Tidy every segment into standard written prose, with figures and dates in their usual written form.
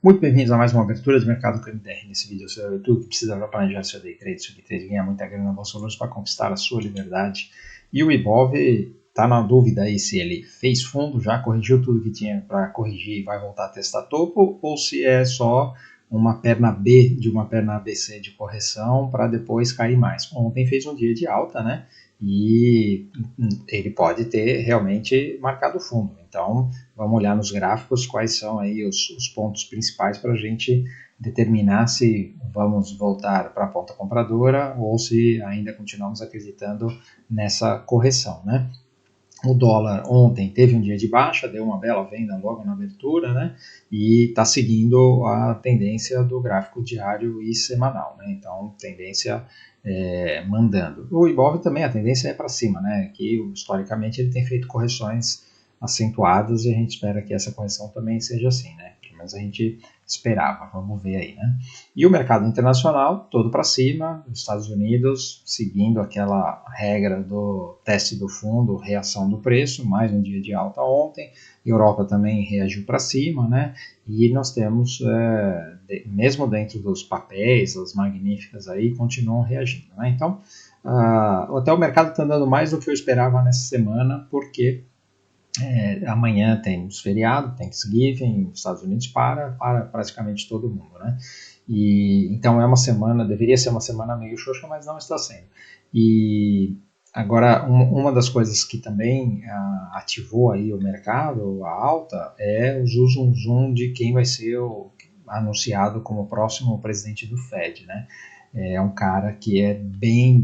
Muito bem-vindos a mais uma abertura de mercado com MDR. Nesse vídeo você vai ver tudo que precisa para planejar seu day trade, subir trade, ganhar muita grana na Bolsa de Valores para conquistar a sua liberdade. E o Ibov está na dúvida aí se ele fez fundo, já corrigiu tudo que tinha para corrigir e vai voltar a testar topo, ou se é só uma perna B de uma perna ABC de correção para depois cair mais. Ontem fez um dia de alta, né? E ele pode ter realmente marcado fundo. Então, vamos olhar nos gráficos quais são aí os pontos principais para a gente determinar se vamos voltar para a ponta compradora ou se ainda continuamos acreditando nessa correção, né? O dólar ontem teve um dia de baixa, deu uma bela venda logo na abertura, né? E está seguindo a tendência do gráfico diário e semanal, né? Então, tendência mandando. O Ibov também, a tendência é para cima, né? Que historicamente ele tem feito correções acentuadas e a gente espera que essa correção também seja assim, né? Pelo menos a gente esperava, vamos ver aí, né? E o mercado internacional, todo para cima, os Estados Unidos seguindo aquela regra do teste do fundo, reação do preço, mais um dia de alta ontem, Europa também reagiu para cima, né? E nós temos, mesmo dentro dos papéis, as magníficas aí, continuam reagindo, né? Então, até o mercado está andando mais do que eu esperava nessa semana, porque amanhã temos feriado, Thanksgiving, os Estados Unidos para praticamente todo mundo, né? E então deveria ser uma semana meio xoxa, mas não está sendo. E agora, uma das coisas que também ativou aí o mercado, a alta, é o zoom de quem vai ser anunciado como o próximo presidente do Fed, né? É um cara que é bem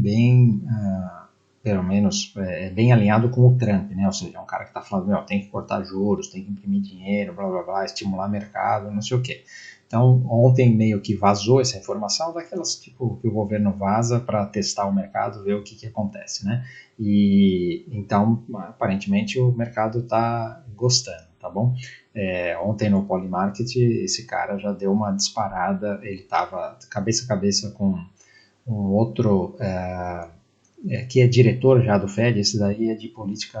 pelo menos bem alinhado com o Trump, né? Ou seja, é um cara que está falando, tem que cortar juros, tem que imprimir dinheiro, blá blá blá, estimular mercado, não sei o quê. Então, ontem meio que vazou essa informação, daquelas tipo que o governo vaza para testar o mercado, ver o que acontece, né? E então, aparentemente, o mercado está gostando, tá bom? Ontem no Polymarket, esse cara já deu uma disparada, ele estava cabeça a cabeça com um outro que é diretor já do Fed, esse daí é de política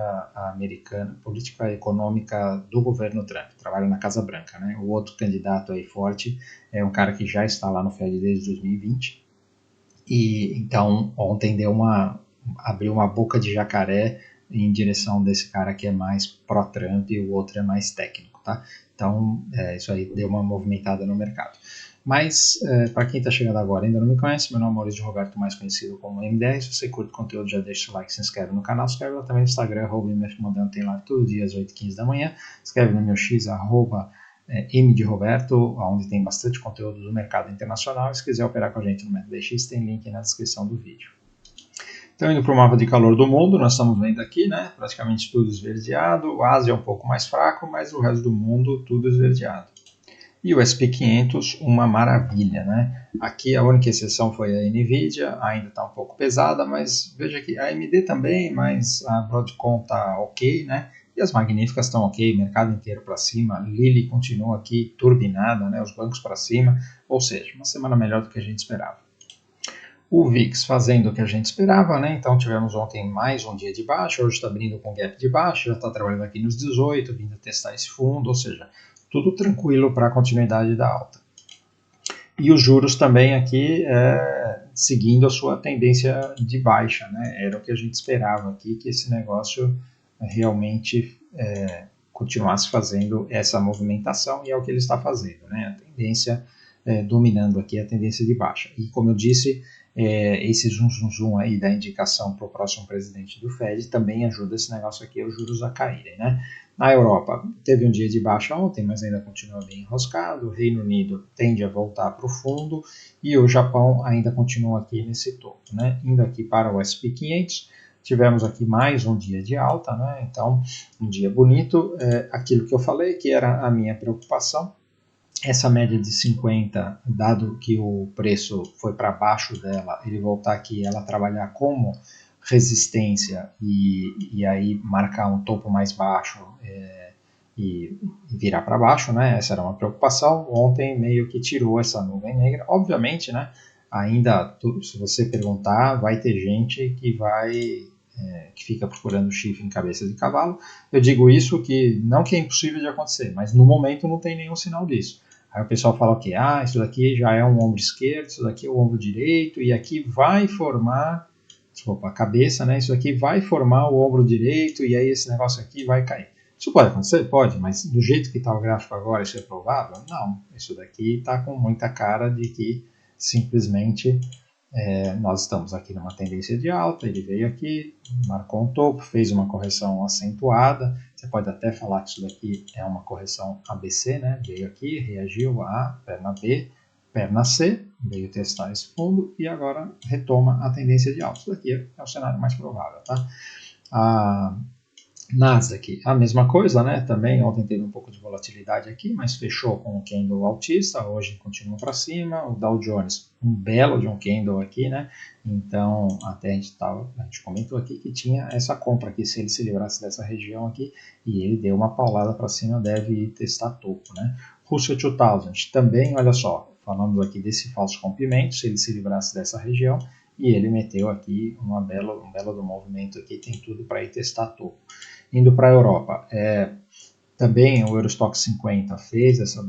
americana, política econômica do governo Trump, trabalha na Casa Branca, né? O outro candidato aí forte é um cara que já está lá no Fed desde 2020, e então ontem abriu uma boca de jacaré em direção desse cara que é mais pró-Trump e o outro é mais técnico, tá? Então, isso aí deu uma movimentada no mercado. Mas, para quem está chegando agora e ainda não me conhece, meu nome é Maurício de Roberto, mais conhecido como MDR. Se você curte o conteúdo, já deixa o like, se inscreve no canal, se inscreve lá também no Instagram, @mfmodano, tem lá todo dia às 8h15 da manhã. Se inscreve no meu X, M de Roberto, onde tem bastante conteúdo do mercado internacional. E se quiser operar com a gente no método DX, tem link na descrição do vídeo. Então, indo para o mapa de calor do mundo, nós estamos vendo aqui, né, praticamente tudo esverdeado. A Ásia é um pouco mais fraco, mas o resto do mundo tudo esverdeado. E o SP500, uma maravilha, né? Aqui a única exceção foi a NVIDIA, ainda está um pouco pesada, mas veja que a AMD também, mas a Broadcom está ok, né? E as magníficas estão ok, mercado inteiro para cima, Lilly continua aqui turbinada, né? Os bancos para cima, ou seja, uma semana melhor do que a gente esperava. O VIX fazendo o que a gente esperava, né? Então tivemos ontem mais um dia de baixa, hoje está abrindo com gap de baixa, já está trabalhando aqui nos 18, vindo testar esse fundo, ou seja, tudo tranquilo para a continuidade da alta. E os juros também aqui seguindo a sua tendência de baixa, né? Era o que a gente esperava aqui, que esse negócio realmente continuasse fazendo essa movimentação, e é o que ele está fazendo, né? A tendência dominando aqui a tendência de baixa. E como eu disse, esse zoom aí da indicação para o próximo presidente do Fed também ajuda esse negócio aqui, os juros a caírem, né? Na Europa, teve um dia de baixa ontem, mas ainda continua bem enroscado. O Reino Unido tende a voltar para o fundo e o Japão ainda continua aqui nesse topo, né? Indo aqui para o SP500, tivemos aqui mais um dia de alta, né? Então, um dia bonito. Aquilo que eu falei, que era a minha preocupação, essa média de 50, dado que o preço foi para baixo dela, ele voltar aqui, ela trabalhar como resistência e aí marcar um topo mais baixo e virar para baixo, né? Essa era uma preocupação. Ontem meio que tirou essa nuvem negra. Obviamente, né? Ainda, se você perguntar, vai ter gente que que fica procurando chifre em cabeça de cavalo. Eu digo isso não que é impossível de acontecer, mas no momento não tem nenhum sinal disso. Aí o pessoal fala o quê? Ah, isso daqui já é um ombro esquerdo, isso daqui é o ombro direito, e aqui vai formar, desculpa, a cabeça, né? Isso aqui vai formar o ombro direito, e aí esse negócio aqui vai cair. Isso pode acontecer? Pode, mas do jeito que está o gráfico agora, isso é provável? Não. Isso daqui está com muita cara de que simplesmente nós estamos aqui numa tendência de alta, ele veio aqui, marcou um topo, fez uma correção acentuada, você pode até falar que isso daqui é uma correção ABC, né? Veio aqui, reagiu a perna B, perna C, veio testar esse fundo e agora retoma a tendência de alta. Isso daqui é o cenário mais provável, tá? A Nasdaq, a mesma coisa, né? Também ontem teve um pouco de volatilidade aqui, mas fechou com um candle altista, hoje continua para cima. O Dow Jones, um belo de um candle aqui, né? Então, até a gente comentou aqui que tinha essa compra aqui, se ele se livrasse dessa região aqui, e ele deu uma paulada para cima, deve ir testar topo, né? Russell 2000, também, olha só, falando aqui desse falso rompimento, se ele se livrasse dessa região, e ele meteu aqui um belo do movimento aqui, tem tudo para ir testar topo. Indo para a Europa, também o Eurostoxx 50 fez essa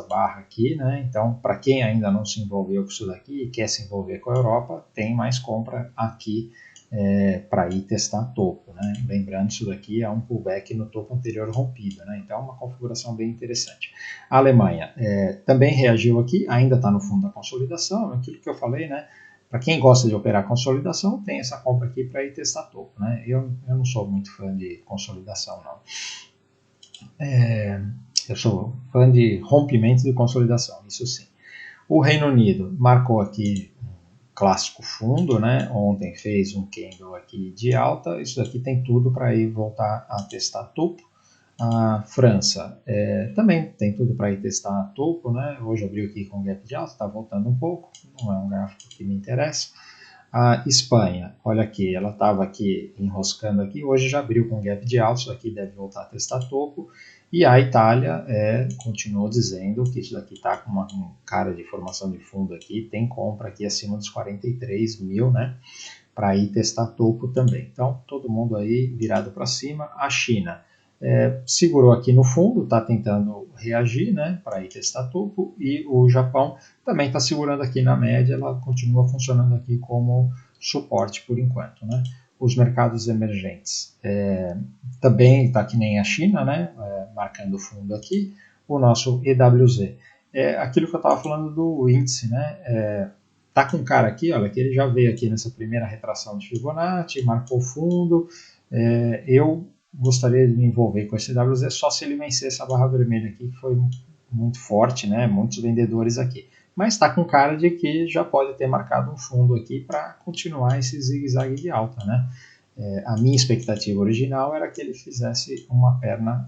barra aqui, né? Então, para quem ainda não se envolveu com isso daqui e quer se envolver com a Europa, tem mais compra aqui para ir testar topo, né? Lembrando, isso daqui é um pullback no topo anterior rompido, né? Então, é uma configuração bem interessante. A Alemanha também reagiu aqui, ainda está no fundo da consolidação, aquilo que eu falei, né? Para quem gosta de operar consolidação, tem essa compra aqui para ir testar topo, né? Eu não sou muito fã de consolidação, não. Eu sou fã de rompimento de consolidação, isso sim. O Reino Unido marcou aqui um clássico fundo, né? Ontem fez um candle aqui de alta, isso daqui tem tudo para ir voltar a testar topo. A França também tem tudo para ir testar topo, né? Hoje abriu aqui com gap de alta, está voltando um pouco, não é um gráfico que me interessa. A Espanha, olha aqui, ela estava aqui enroscando aqui, hoje já abriu com gap de alta, isso aqui deve voltar a testar topo. E a Itália continuou dizendo que isso daqui está com uma cara de formação de fundo aqui, tem compra aqui acima dos 43 mil, né? Para ir testar topo também. Então, todo mundo aí virado para cima. A China segurou aqui no fundo, está tentando reagir, né, para ir testar topo, e o Japão também está segurando aqui na média, ela continua funcionando aqui como suporte por enquanto, né. Os mercados emergentes também está que nem a China, né, marcando fundo aqui, o nosso EWZ. Aquilo que eu estava falando do índice, né, tá com cara aqui, olha, que ele já veio aqui nessa primeira retração de Fibonacci, marcou fundo, eu gostaria de me envolver com esse WZ só se ele vencer essa barra vermelha aqui, que foi muito forte, né? Muitos vendedores aqui. Mas está com cara de que já pode ter marcado um fundo aqui para continuar esse zigue-zague de alta, né? A minha expectativa original era que ele fizesse uma perna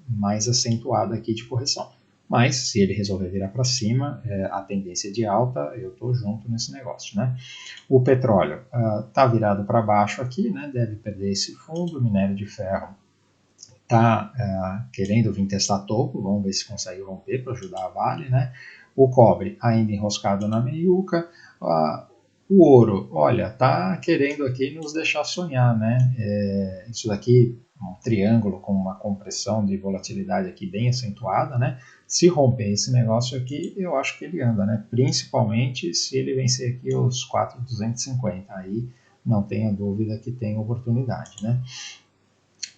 mais acentuada aqui de correção. Mas se ele resolver virar para cima, a tendência de alta, eu estou junto nesse negócio, né? O petróleo está virado para baixo aqui, né? Deve perder esse fundo. O minério de ferro está querendo vir testar topo, vamos ver se consegue romper para ajudar a Vale, né? O cobre ainda enroscado na meiuca. O ouro, olha, tá querendo aqui nos deixar sonhar, né? Isso daqui, um triângulo com uma compressão de volatilidade aqui bem acentuada, né? Se romper esse negócio aqui, eu acho que ele anda, né? Principalmente se ele vencer aqui os 4,250, aí não tenha dúvida que tem oportunidade, né?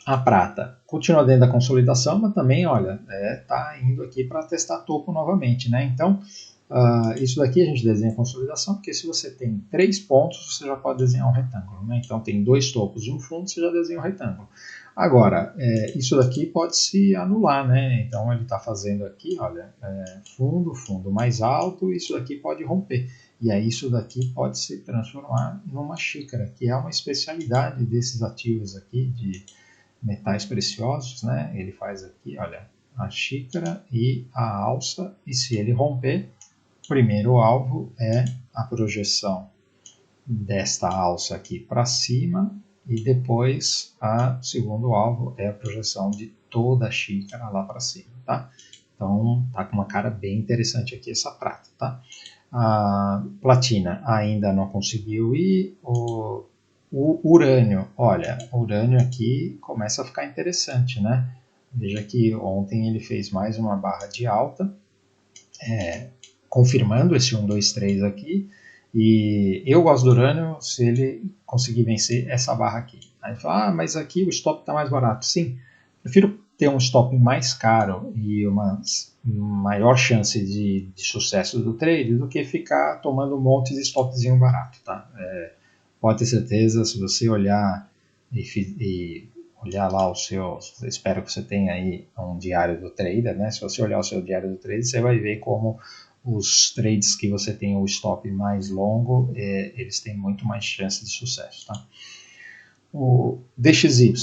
A prata continua dentro da consolidação, mas também, olha, tá indo aqui para testar topo novamente, né? Então, isso daqui a gente desenha consolidação, porque se você tem 3 pontos, você já pode desenhar um retângulo, né? Então, tem 2 topos e um fundo, você já desenha um retângulo. Agora, isso daqui pode se anular, né? Então, ele está fazendo aqui, olha, fundo mais alto, isso daqui pode romper. E aí isso daqui pode se transformar numa xícara, que é uma especialidade desses ativos aqui de metais preciosos, né? Ele faz aqui, olha, a xícara e a alça, e se ele romper, o primeiro alvo é a projeção desta alça aqui para cima, e depois o segundo alvo é a projeção de toda a xícara lá para cima, tá? Então tá com uma cara bem interessante aqui essa prata, tá? A platina ainda não conseguiu ir. O urânio, olha, o urânio aqui começa a ficar interessante, né? Veja que ontem ele fez mais uma barra de alta, confirmando esse 1, 2, 3 aqui. E eu gosto do urânio se ele conseguir vencer essa barra aqui. Aí fala, mas aqui o stop está mais barato. Sim, prefiro ter um stop mais caro e uma maior chance de sucesso do trade do que ficar tomando um monte de stopzinho barato, tá? Pode ter certeza, se você olhar e olhar lá o seu, espero que você tenha aí um diário do trader, né? Se você olhar o seu diário do trader, você vai ver como os trades que você tem o stop mais longo, eles têm muito mais chance de sucesso, tá? O DXY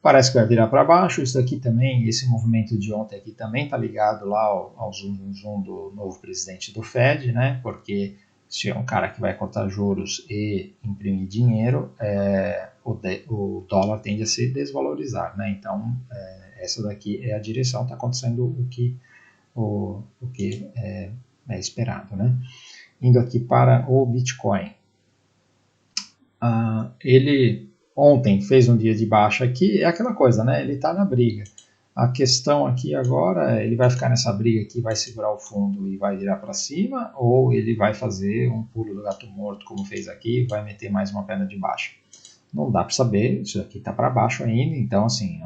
parece que vai virar para baixo, isso daqui também, esse movimento de ontem aqui também está ligado lá ao zoom do novo presidente do Fed, né? Porque se é um cara que vai cortar juros e imprimir dinheiro, o dólar tende a se desvalorizar, né? Então, essa daqui é a direção, está acontecendo o que é esperado, né? Indo aqui para o Bitcoin. Ele ontem fez um dia de baixa aqui, é aquela coisa, né? Ele está na briga. A questão aqui agora, ele vai ficar nessa briga aqui, vai segurar o fundo e vai virar para cima, ou ele vai fazer um pulo do gato morto, como fez aqui, e vai meter mais uma perna de baixa. Não dá para saber, isso aqui está para baixo ainda, então assim,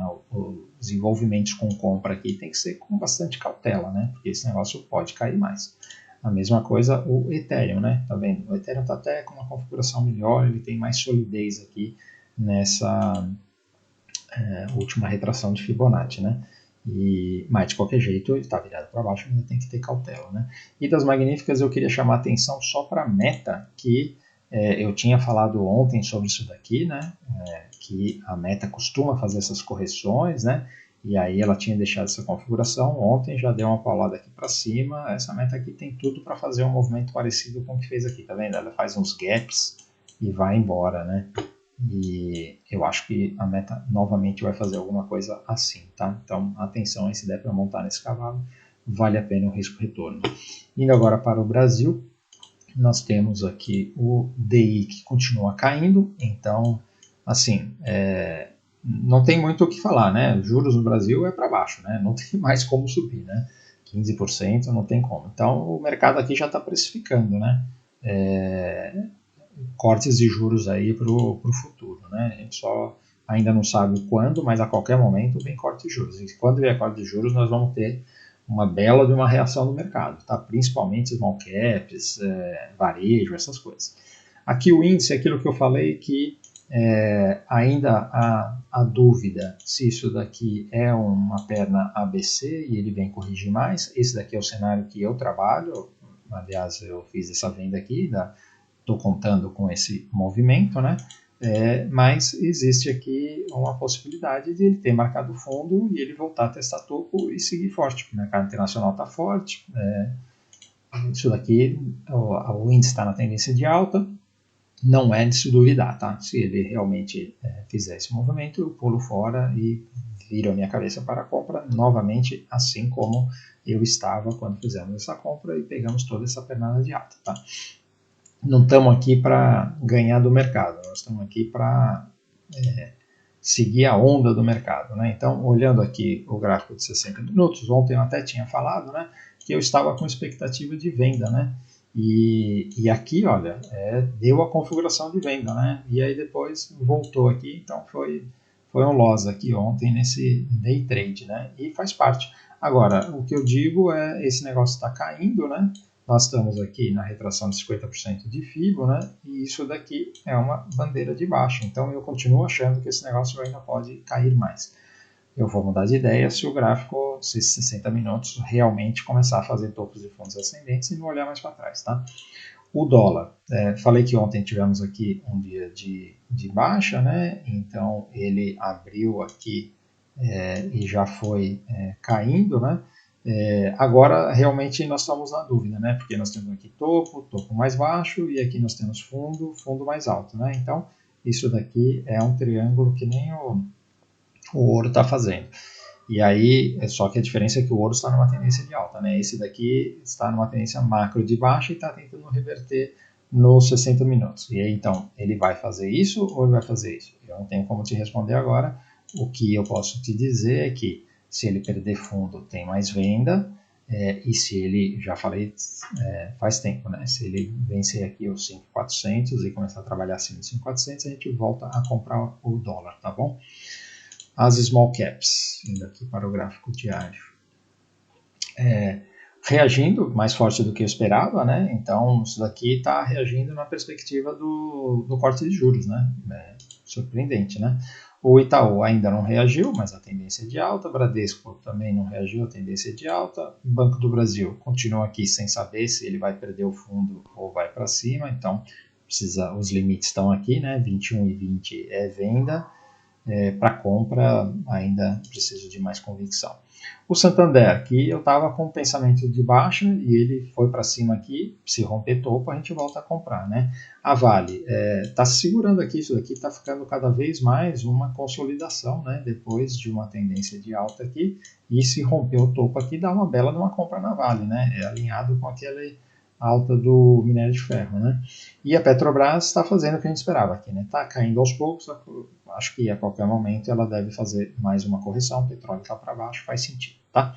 os envolvimentos com compra aqui tem que ser com bastante cautela, né? Porque esse negócio pode cair mais. A mesma coisa o Ethereum, né? Tá vendo? O Ethereum está até com uma configuração melhor, ele tem mais solidez aqui nessa última retração de Fibonacci, né? Mas de qualquer jeito ele está virado para baixo, ainda tem que ter cautela, né? E das magníficas eu queria chamar a atenção só para a Meta, que eu tinha falado ontem sobre isso daqui, né? Que a Meta costuma fazer essas correções, né? E aí ela tinha deixado essa configuração, ontem já deu uma paulada aqui para cima, essa Meta aqui tem tudo para fazer um movimento parecido com o que fez aqui, tá vendo? Ela faz uns gaps e vai embora, né? E eu acho que a Meta novamente vai fazer alguma coisa assim, tá? Então, atenção aí, se der para montar nesse cavalo, vale a pena o risco-retorno. Indo agora para o Brasil, nós temos aqui o DI que continua caindo, então, assim, não tem muito o que falar, né? Os juros no Brasil é para baixo, né? Não tem mais como subir, né? 15% não tem como. Então, o mercado aqui já está precificando, né? Cortes de juros aí para o futuro, né? A gente só ainda não sabe quando, mas a qualquer momento vem corte de juros. E quando vier corte de juros, nós vamos ter uma bela de uma reação do mercado, tá? Principalmente small caps, varejo, essas coisas. Aqui o índice, aquilo que eu falei, que ainda há a dúvida se isso daqui é uma perna ABC e ele vem corrigir mais. Esse daqui é o cenário que eu trabalho, aliás, eu fiz essa venda aqui, estou contando com esse movimento, né? Mas existe aqui uma possibilidade de ele ter marcado fundo e ele voltar a testar topo e seguir forte. O mercado internacional está forte, isso daqui, o índice está na tendência de alta, não é de se duvidar, tá? Se ele realmente fizer esse movimento, eu pulo fora e viro a minha cabeça para a compra novamente, assim como eu estava quando fizemos essa compra e pegamos toda essa pernada de alta, tá? Não estamos aqui para ganhar do mercado, nós estamos aqui para seguir a onda do mercado, né? Então, olhando aqui o gráfico de 60 minutos, ontem eu até tinha falado, né, que eu estava com expectativa de venda, né? E aqui, olha, deu a configuração de venda, né? E aí depois voltou aqui, então foi um loss aqui ontem nesse day trade, né? E faz parte. Agora, o que eu digo esse negócio está caindo, né? Nós estamos aqui na retração de 50% de FIBO, né? E isso daqui é uma bandeira de baixa. Então eu continuo achando que esse negócio ainda pode cair mais. Eu vou mudar de ideia se o gráfico, se 60 minutos, realmente começar a fazer topos de fundos ascendentes e não olhar mais para trás, tá? O dólar, falei que ontem tivemos aqui um dia de baixa, né? Então ele abriu aqui e já foi caindo, né? Agora realmente nós estamos na dúvida, né? Porque nós temos aqui topo mais baixo e aqui nós temos fundo mais alto, né? Então isso daqui é um triângulo que nem o ouro está fazendo. E aí, só que a diferença é que o ouro está numa tendência de alta, né? Esse daqui está numa tendência macro de baixa e está tentando reverter nos 60 minutos. E aí, então, ele vai fazer isso ou ele vai fazer isso? Eu não tenho como te responder agora. O que eu posso te dizer é que se ele perder fundo, tem mais venda. E se ele, já falei faz tempo, né? Se ele vencer aqui os 5.400 e começar a trabalhar acima de 5.400, a gente volta a comprar o dólar, tá bom? As small caps, indo aqui para o gráfico diário. Reagindo mais forte do que eu esperava, né? Então, isso daqui está reagindo na perspectiva do corte de juros, né? Surpreendente, né? O Itaú ainda não reagiu, mas a tendência é de alta. Bradesco também não reagiu, a tendência é de alta. Banco do Brasil continua aqui sem saber se ele vai perder o fundo ou vai para cima. Então, os limites estão aqui, né? 21,20 é venda. Para compra, ainda preciso de mais convicção. O Santander, que eu estava com o pensamento de baixa e ele foi para cima aqui, se romper topo, a gente volta a comprar, né? A Vale está se segurando aqui, isso daqui está ficando cada vez mais uma consolidação, né? Depois de uma tendência de alta aqui, e se romper o topo aqui, dá uma bela de uma compra na Vale, né? É alinhado com aquele alta do minério de ferro, né? E a Petrobras está fazendo o que a gente esperava aqui, né? Está caindo aos poucos, acho que a qualquer momento ela deve fazer mais uma correção, o petróleo está para baixo, faz sentido, tá?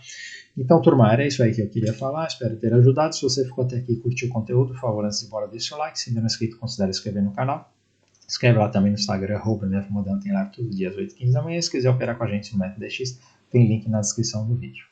Então, turma, era isso aí que eu queria falar, espero ter ajudado. Se você ficou até aqui e curtiu o conteúdo, por favor, antes de ir embora, deixa o like, se ainda não é inscrito, considere inscrever no canal. Escreve lá também no Instagram, @mfmodano, tem live todos os dias, 8h15 da manhã. Se quiser operar com a gente no MetaDX, tem link na descrição do vídeo.